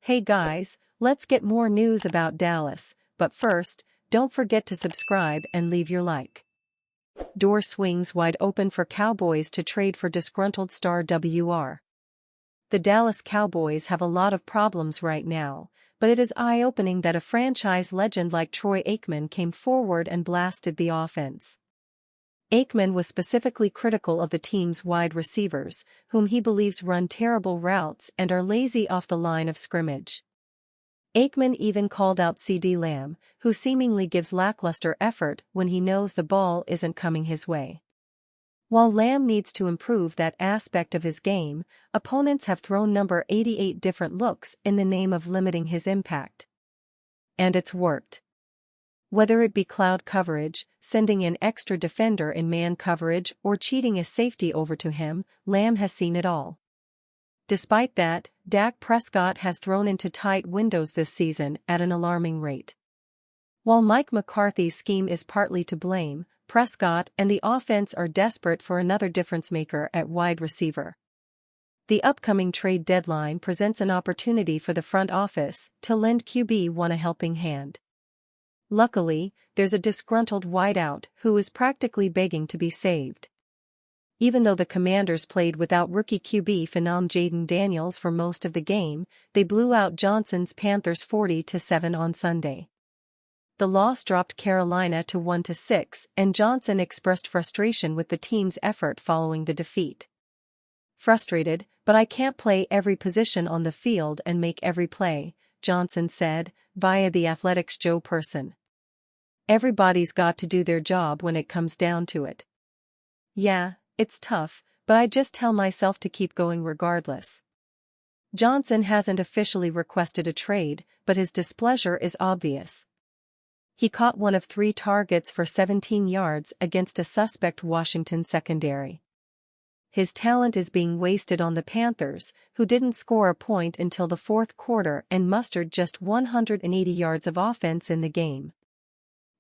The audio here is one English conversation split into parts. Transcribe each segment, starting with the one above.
Hey guys, let's get more news about Dallas, but first, don't forget to subscribe and leave your like. Door swings wide open for Cowboys to trade for disgruntled star WR. The Dallas Cowboys have a lot of problems right now, but it is eye-opening that a franchise legend like Troy Aikman came forward and blasted the offense. Aikman was specifically critical of the team's wide receivers, whom he believes run terrible routes and are lazy off the line of scrimmage. Aikman even called out CeeDee Lamb, who seemingly gives lackluster effort when he knows the ball isn't coming his way. While Lamb needs to improve that aspect of his game, opponents have thrown number 88 different looks in the name of limiting his impact. And it's worked. Whether it be cloud coverage, sending an extra defender in man coverage or cheating a safety over to him, Lamb has seen it all. Despite that, Dak Prescott has thrown into tight windows this season at an alarming rate. While Mike McCarthy's scheme is partly to blame, Prescott and the offense are desperate for another difference-maker at wide receiver. The upcoming trade deadline presents an opportunity for the front office to lend QB1 a helping hand. Luckily, there's a disgruntled wideout who is practically begging to be saved. Even though the Commanders played without rookie QB phenom Jayden Daniels for most of the game, they blew out Jhonson's Panthers 40-7 on Sunday. The loss dropped Carolina to 1-6, and Jhonson expressed frustration with the team's effort following the defeat. "Frustrated, but I can't play every position on the field and make every play," Jhonson said, via The Athletic's Joe Person. "Everybody's got to do their job when it comes down to it. Yeah, it's tough, but I just tell myself to keep going regardless." Jhonson hasn't officially requested a trade, but his displeasure is obvious. He caught one of 3 targets for 17 yards against a suspect Washington secondary. His talent is being wasted on the Panthers, who didn't score a point until the fourth quarter and mustered just 180 yards of offense in the game.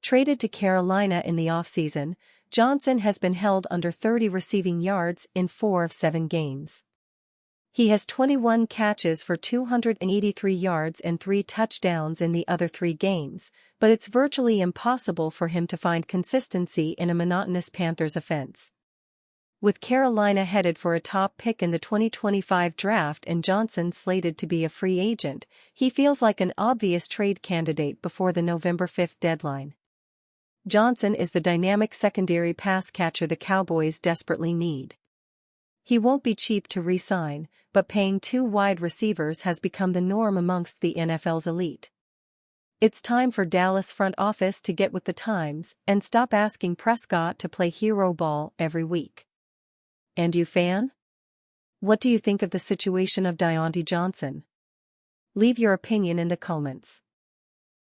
Traded to Carolina in the offseason, Jhonson has been held under 30 receiving yards in 4 of 7 games. He has 21 catches for 283 yards and 3 touchdowns in the other 3 games, but it's virtually impossible for him to find consistency in a monotonous Panthers offense. With Carolina headed for a top pick in the 2025 draft and Jhonson slated to be a free agent, he feels like an obvious trade candidate before the November 5 deadline. Jhonson is the dynamic secondary pass catcher the Cowboys desperately need. He won't be cheap to re-sign, but paying 2 wide receivers has become the norm amongst the NFL's elite. It's time for Dallas front office to get with the times and stop asking Prescott to play hero ball every week. And you fan? What do you think of the situation of Diontae Johnson? Leave your opinion in the comments.